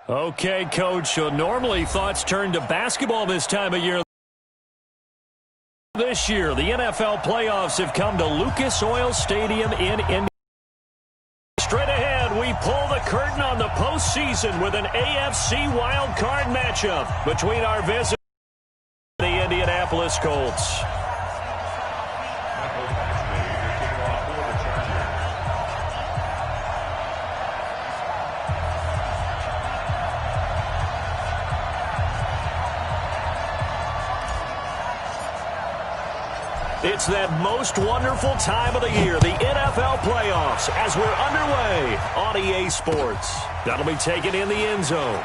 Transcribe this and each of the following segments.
Okay, Coach, so normally thoughts turn to basketball this time of year. This year, the NFL playoffs have come to Lucas Oil Stadium in India. Straight ahead, we pull the curtain on the postseason with an AFC wildcard matchup between our visitors and the Indianapolis Colts. It's that most wonderful time of the year, the NFL playoffs, as we're underway on EA Sports. That'll be taken in the end zone.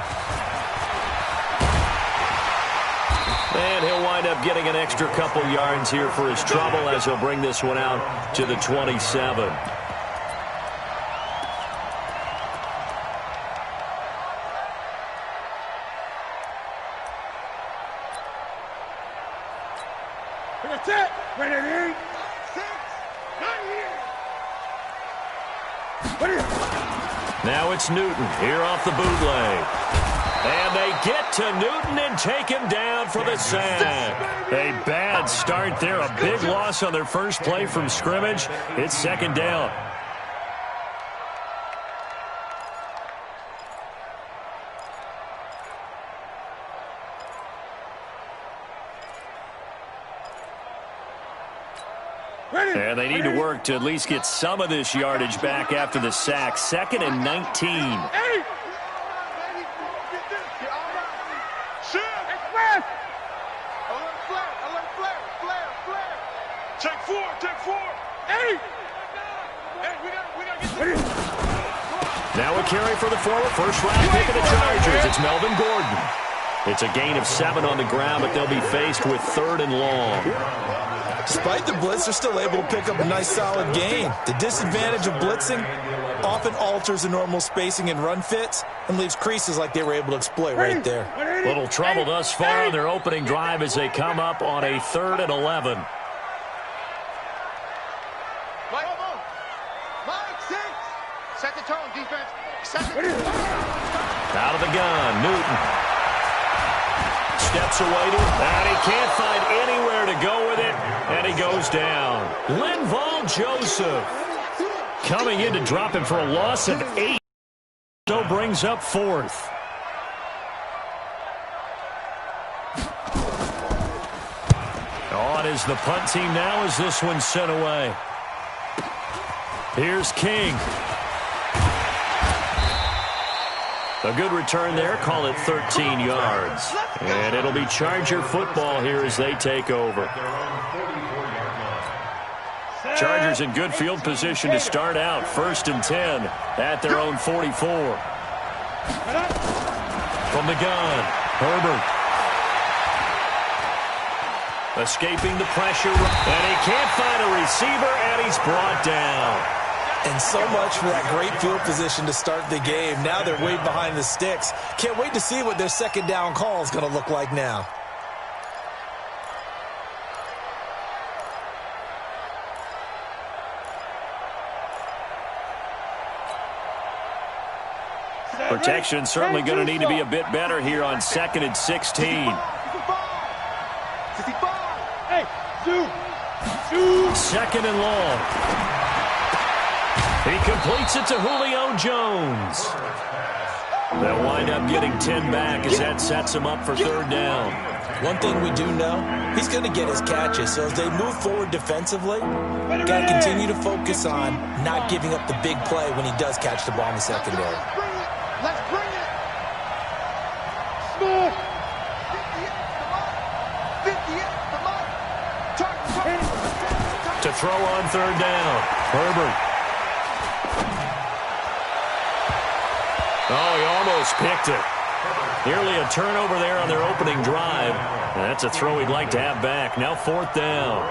And he'll wind up getting an extra couple yards here for his trouble as he'll bring this one out to the 27. That's it. Ready, 6, 9 here. Now it's Newton here off the bootleg. And they get to Newton and take him down for the sack. A bad start there. A big loss on their first play from scrimmage. It's second down. And they need to work to at least get some of this yardage back after the sack. 2nd and 19. Now a carry for the former first-round pick of the Chargers. It's Melvin Gordon. It's a gain of 7 on the ground, but they'll be faced with 3rd and long. Despite the blitz, they're still able to pick up a nice solid gain. The disadvantage of blitzing often alters the normal spacing and run fits and leaves creases like they were able to exploit right there. Little trouble thus far on their opening drive as they come up on a 3rd and 11. Set the tone, defense. Out of the gun, Newton. Steps away to it, and he can't find anywhere to go with it, and he goes down. Linval Joseph coming in to drop him for a loss of 8. So brings up 4th. On is the punt team now as this one's sent away. Here's King. A good return there. Call it 13 yards. And it'll be Charger football here as they take over. Chargers in good field position to start out. 1st and 10 at their own 44. From the gun, Herbert. Escaping the pressure. And he can't find a receiver, and he's brought down. And so much for that great field position to start the game. Now they're way behind the sticks. Can't wait to see what their second down call is going to look like now. Protection certainly going to need to be a bit better here on 2nd and 16. Second and long. He completes it to Julio Jones. They'll wind up getting 10 back as that sets him up for 3rd down. One thing we do know, he's going to get his catches. So as they move forward defensively, got to continue to focus on not giving up the big play when he does catch the ball in the secondary. Let's bring it. Smooth. 58, To throw on 3rd down, Herbert. Oh, he almost picked it. Nearly a turnover there on their opening drive. And that's a throw he'd like to have back. Now 4th down.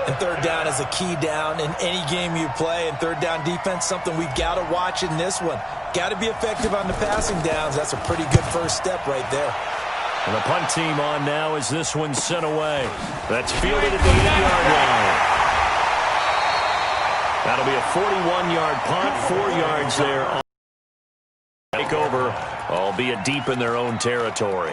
And 3rd down is a key down in any game you play. And 3rd down defense, something we've got to watch in this one. Got to be effective on the passing downs. That's a pretty good first step right there. And the punt team on now as this one's sent away. That's fielded at the 8-yard line. That'll be a 41-yard punt, 4 yards there. Take over albeit deep in their own territory.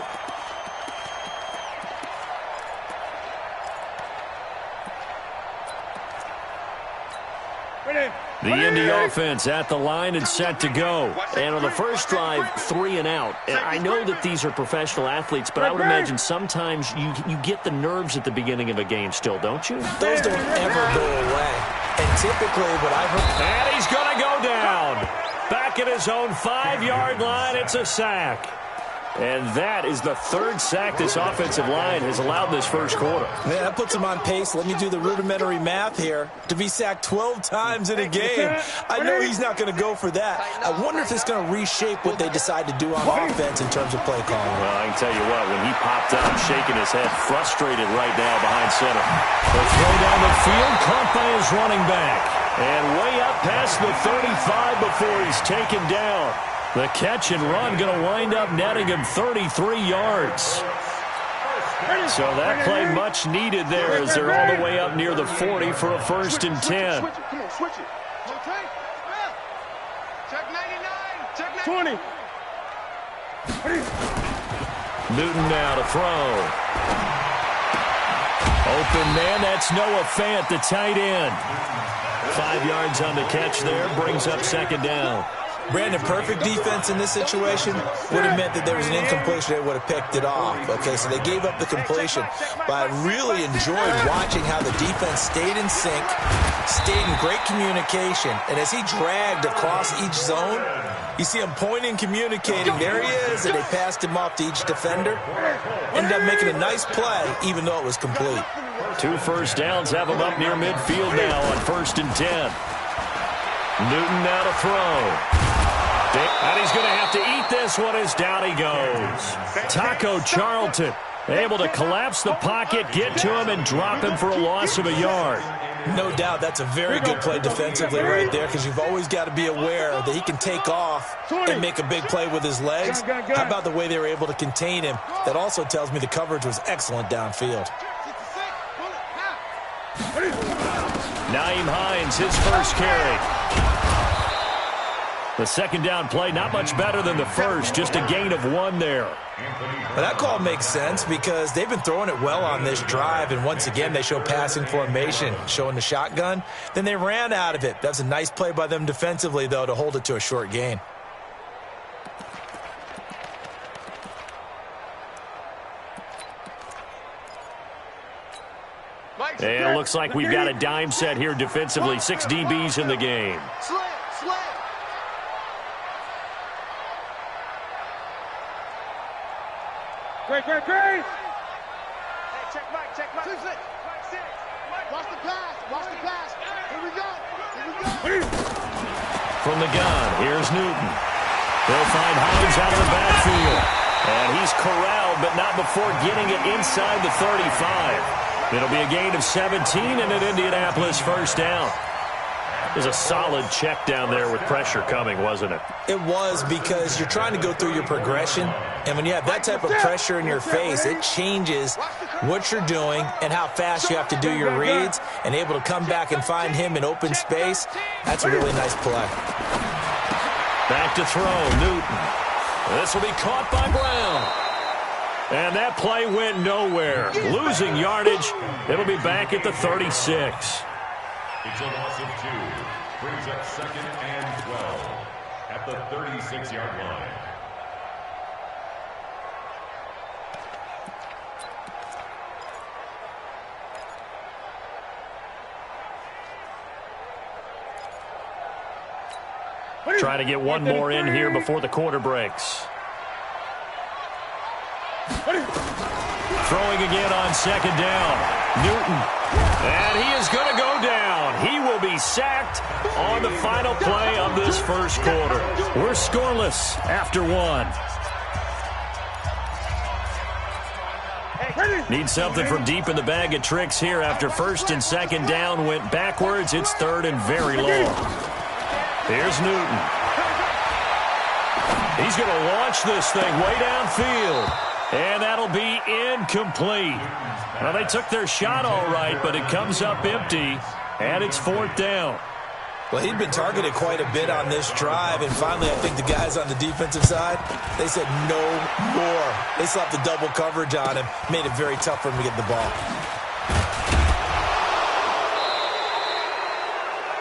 The Indy offense at the line and set to go. And on the first drive, 3 and out. And I know that these are professional athletes, but I would imagine sometimes you get the nerves at the beginning of a game still, don't you? Those don't ever go away. And typically what I've heard... And he's going to go down. Back at his own 5-yard line, it's a sack. And that is the 3rd sack this offensive line has allowed this first quarter. Man, that puts him on pace. Let me do the rudimentary math here. To be sacked 12 times in a game, I know he's not going to go for that. I wonder if it's going to reshape what they decide to do on offense in terms of play calling. Well, I can tell you what, when he popped up, shaking his head, frustrated right now behind center. The throw down the field, caught by his running back. And way up past the 35 before he's taken down. The catch and run going to wind up netting him 33 yards. So that play much needed there as they're all the way up near the 40 for a 1st and 10. Come on, switch it. Check 99. Check 20. Newton now to throw. Open man, that's Noah Fant, the tight end. 5 yards on the catch there, brings up 2nd down. Brandon, perfect defense in this situation would have meant that there was an incompletion. They would have picked it off. Okay, so they gave up the completion. But I really enjoyed watching how the defense stayed in sync, stayed in great communication. And as he dragged across each zone, you see him pointing, communicating. There he is, and they passed him off to each defender. Ended up making a nice play, even though it was complete. 2 first downs have him up near midfield now on 1st and 10. Newton now to throw. And he's going to have to eat this one as down he goes. Taco Charlton able to collapse the pocket, get to him, and drop him for a loss of a yard. No doubt that's a very good play defensively right there, because you've always got to be aware that he can take off and make a big play with his legs. How about the way they were able to contain him? That also tells me the coverage was excellent downfield. Nyheim Hines, his first carry. The 2nd down play, not much better than the first, just a gain of 1 there. Well, that call makes sense because they've been throwing it well on this drive, and once again they show passing formation, showing the shotgun. Then they ran out of it. That's a nice play by them defensively, though, to hold it to a short gain. And it looks like we've got a dime set here defensively. 6 DBs in the game. Great. Hey, check Mike. Watch the pass. Here we go. From the gun, here's Newton. They'll find Hines out of the backfield. And he's corralled, but not before getting it inside the 35. It'll be a gain of 17 and an Indianapolis 1st down. It was a solid check down there with pressure coming, wasn't it? It was, because you're trying to go through your progression, and when you have that type of pressure in your face, it changes what you're doing and how fast you have to do your reads, and able to come back and find him in open space. That's a really nice play. Back to throw, Newton. This will be caught by Brown. And that play went nowhere. Losing yardage. It'll be back at the 36. It's a loss of 2. Brings up 2nd and 12 at the 36-yard line. Trying to get one more in here before the quarter breaks. Throwing again on 2nd down. Newton. And he is going to go down. He will be sacked on the final play of this first quarter. We're scoreless after 1. Need something from deep in the bag of tricks here after 1st and 2nd down went backwards. It's 3rd and very long. Here's Newton. He's going to launch this thing way downfield. And that'll be incomplete. Well, they took their shot all right, but it comes up empty, and it's 4th down. Well, he'd been targeted quite a bit on this drive, and finally I think the guys on the defensive side, they said no more. They slapped the double coverage on him, made it very tough for him to get the ball.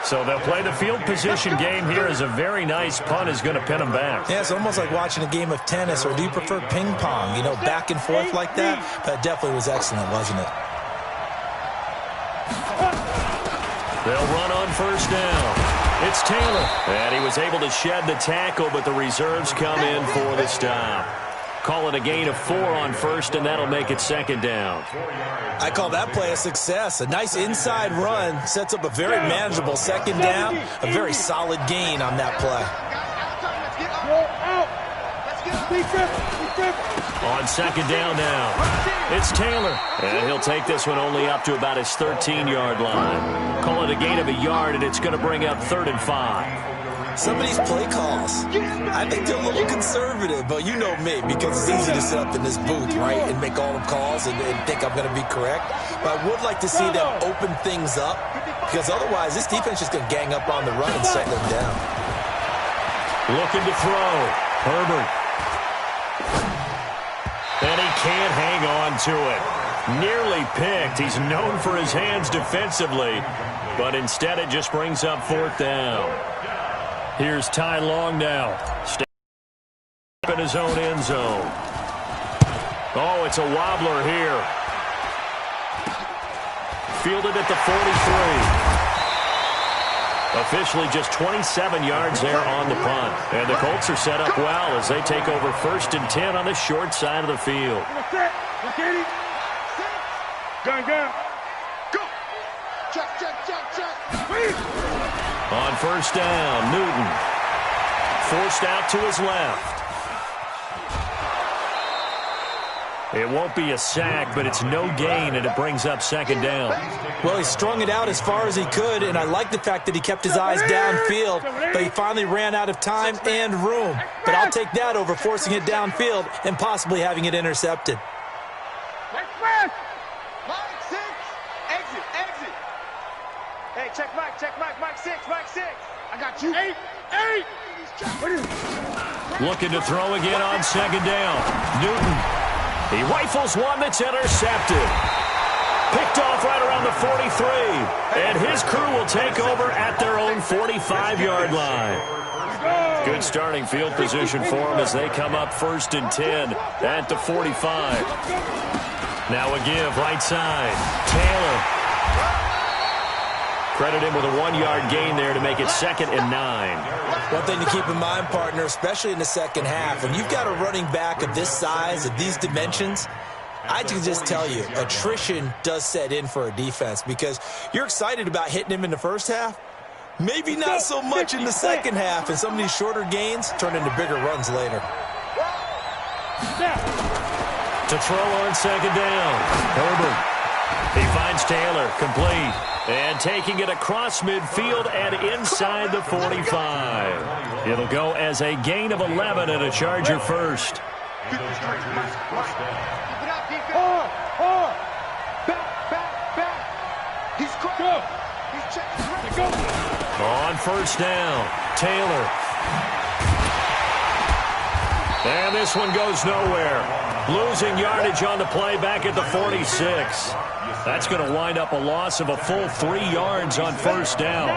So they'll play the field position game here as a very nice punt is going to pin them back. Yeah, it's almost like watching a game of tennis, or do you prefer ping pong, you know, back and forth like that? But it definitely was excellent, wasn't it? They'll run on first down. It's Taylor. And he was able to shed the tackle, but the reserves come in for the stop. Call it a gain of 4 on first, and that'll make it second down. I call that play a success. A nice inside run sets up a very manageable second down. A very solid gain on that play. On second down now, it's Taylor. And he'll take this one only up to about his 13-yard line. Call it a gain of a yard, and it's going to bring up 3rd and 5. Some of these play calls, I think they're a little conservative, but you know me, because it's easy to sit up in this booth, right, and make all the calls and think I'm going to be correct. But I would like to see them open things up, because otherwise this defense is just going to gang up on the run and settle them down. Looking to throw. Herbert. And he can't hang on to it. Nearly picked. He's known for his hands defensively, but instead it just brings up 4th down. Here's Ty Long now. In his own end zone. Oh, it's a wobbler here. Fielded at the 43. Officially just 27 yards there on the punt. And the Colts are set up well as they take over 1st and 10 on the short side of the field. Go. Check. On first down, Newton. Forced out to his left. It won't be a sack, but it's no gain, and it brings up second down. Well, he strung it out as far as he could, and I like the fact that he kept his eyes downfield, but he finally ran out of time and room. But I'll take that over forcing it downfield and possibly having it intercepted. Hey, check Mike 6. I got you. 8. Looking to throw again on second down. Newton. He rifles one that's intercepted. Picked off right around the 43. And his crew will take over at their own 45-yard line. Good starting field position for them as they come up 1st and 10 at the 45. Now a give right side. Taylor. Credit him with a 1-yard gain there to make it 2nd and 9. One thing to keep in mind, partner, especially in the second half, when you've got a running back of this size, of these dimensions, I can just tell you, attrition does set in for a defense because you're excited about hitting him in the first half. Maybe not so much in the second half, and some of these shorter gains turn into bigger runs later. To throw on second down. Herbert. He finds Taylor, complete. And taking it across midfield and inside the 45. It'll go as a gain of 11 and a Charger first. On first down, Taylor. And this one goes nowhere. Losing yardage on the play back at the 46. That's going to wind up a loss of a full 3 yards on first down.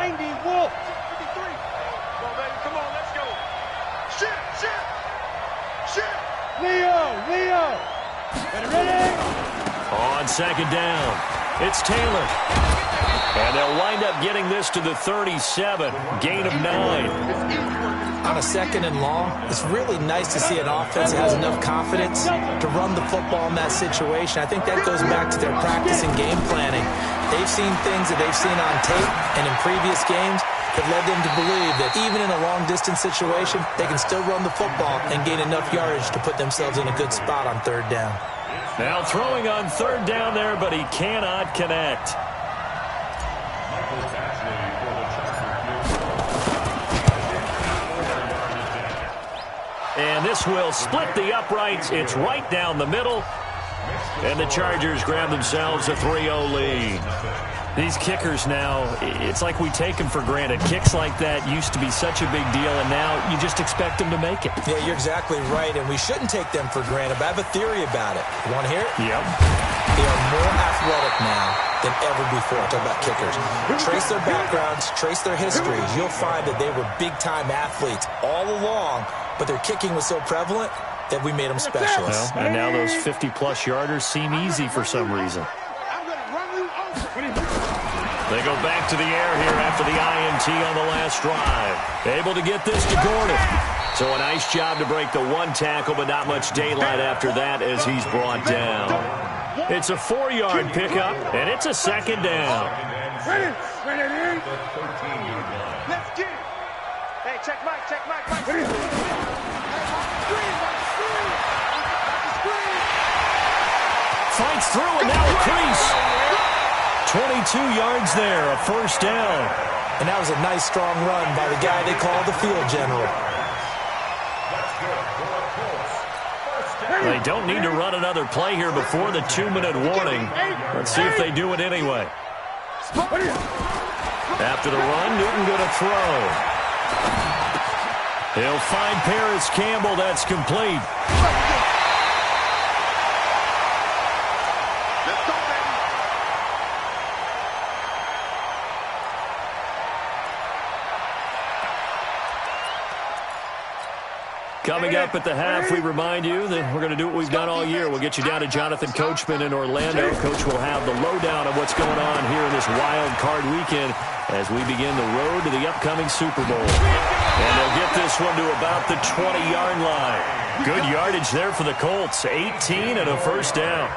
Leo. Ready? On second down, it's Taylor. And they'll wind up getting this to the 37, gain of 9. On a 2nd and long, it's really nice to see an offense that has enough confidence to run the football in that situation. I think that goes back to their practice and game planning. They've seen things that they've seen on tape and in previous games that led them to believe that even in a long-distance situation, they can still run the football and gain enough yardage to put themselves in a good spot on 3rd down. Now throwing on 3rd down there, but he cannot connect. And this will split the uprights. It's right down the middle. And the Chargers grab themselves a 3-0 lead. These kickers now, it's like we take them for granted. Kicks like that used to be such a big deal, and now you just expect them to make it. Yeah, you're exactly right, and we shouldn't take them for granted, but I have a theory about it. You want to hear it? Yep. They are more athletic now than ever before. Talk about kickers. Trace their backgrounds, trace their histories. You'll find that they were big-time athletes all along, but their kicking was so prevalent that we made them specialists. Well, and now those 50-plus yarders seem easy for some reason. They go back to the air here after the INT on the last drive. Able to get this to Gordon. So a nice job to break the one tackle, but not much daylight after that as he's brought down. It's a 4-yard pickup, and it's a second down. Ready? Let's get it. Hey, check Mike, Mike. Fights through, and now a crease. 22 yards there, a first down. And that was a nice, strong run by the guy they call the field general. They don't need to run another play here before the 2-minute warning. Let's see if they do it anyway. After the run, Newton going to throw. He'll find Paris Campbell. That's complete. Coming up at the half, we remind you that we're going to do what we've done all year. We'll get you down to Jonathan Coachman in Orlando. Coach will have the lowdown of what's going on here in this wild card weekend as we begin the road to the upcoming Super Bowl. And they'll get this one to about the 20-yard line. Good yardage there for the Colts. 18 and a first down.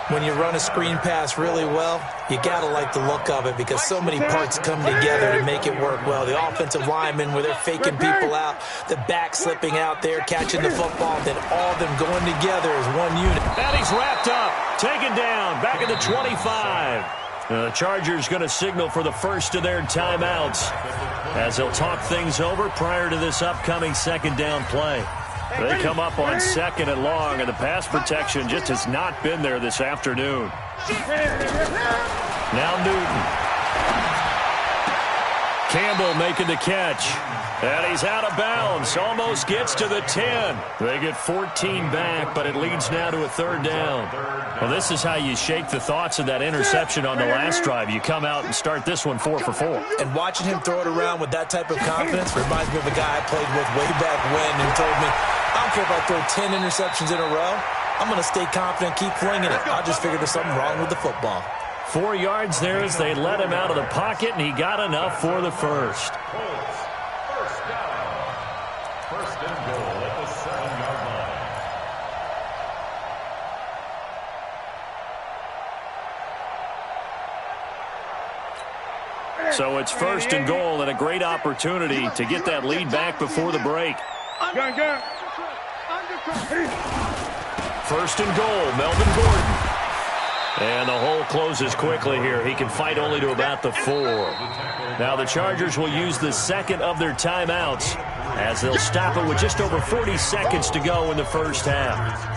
When you run a screen pass really well, you got to like the look of it because so many parts come together to make it work well. The offensive linemen, where they're faking people out, the back slipping out there, catching the football, then all of them going together as one unit. And he's wrapped up, taken down, back at the 25. The Chargers going to signal for the first of their timeouts as they'll talk things over prior to this upcoming second down play. They come up on second and long, and the pass protection just has not been there this afternoon. Now Newton. Campbell making the catch. And he's out of bounds. Almost gets to the 10. They get 14 back, but it leads now to a third down. Well, this is how you shake the thoughts of that interception on the last drive. You come out and start this one 4 for 4. And watching him throw it around with that type of confidence reminds me of a guy I played with way back when who told me, I don't care if I throw 10 interceptions in a row. I'm going to stay confident, keep flinging it. I just figured there's something wrong with the football. 4 yards there as they let him out of the pocket, and he got enough for the first. First down. First and goal at the 7-yard line. So it's first and goal and a great opportunity to get that lead back before the break. First and goal, Melvin Gordon. And the hole closes quickly here. He can fight only to about the 4. Now the Chargers will use the second of their timeouts as they'll stop it with just over 40 seconds to go in the first half.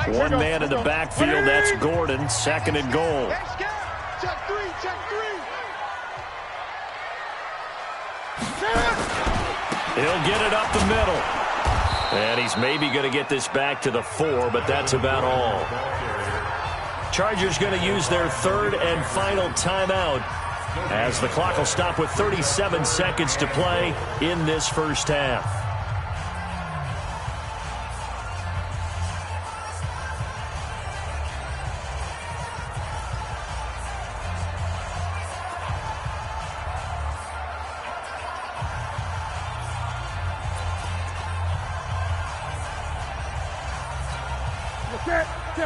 One man in the backfield, that's Gordon, second and goal. Check three. He'll get it up the middle. And he's maybe going to get this back to the 4, but that's about all. Chargers going to use their third and final timeout as the clock will stop with 37 seconds to play in this first half.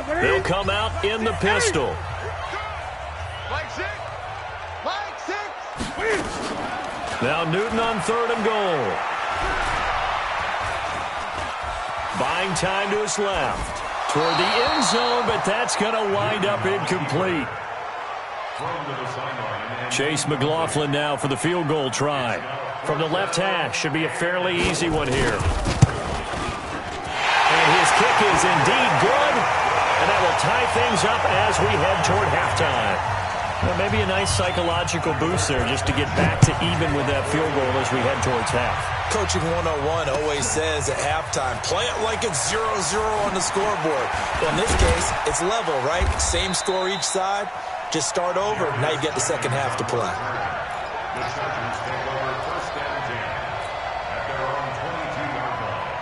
They'll come out in the pistol. Mike six. Now Newton on third and goal. Buying time to his left. Toward the end zone, but that's going to wind up incomplete. Chase McLaughlin now for the field goal try. From the left hash, should be a fairly easy one here. And his kick is indeed good, and that will tie things up as we head toward halftime. Well, maybe a nice psychological boost there just to get back to even with that field goal as we head towards half. Coaching 101 always says at halftime, play it like it's 0-0 on the scoreboard. Well, in this case, it's level, right? Same score each side. Just start over. Now you get the second half to play. The Chargers take over first and 10 at their own 22-yard line.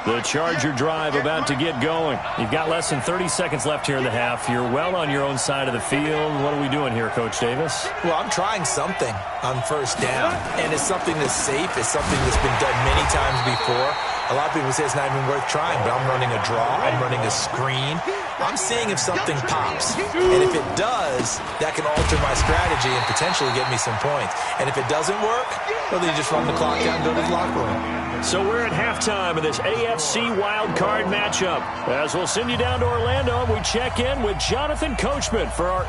The Charger drive about to get going. You've got less than 30 seconds left here in the half. You're well on your own side of the field. What are we doing here, Coach Davis? Well, I'm trying something on first down, and it's something that's safe. It's something that's been done many times before. A lot of people say it's not even worth trying, but I'm running a draw. I'm running a screen. I'm seeing if something pops. And if it does, that can alter my strategy and potentially get me some points. And if it doesn't work, well, then you just run the clock out and go to the locker room. So we're at halftime of this AFC wildcard matchup. As we'll send you down to Orlando, we check in with Jonathan Coachman for our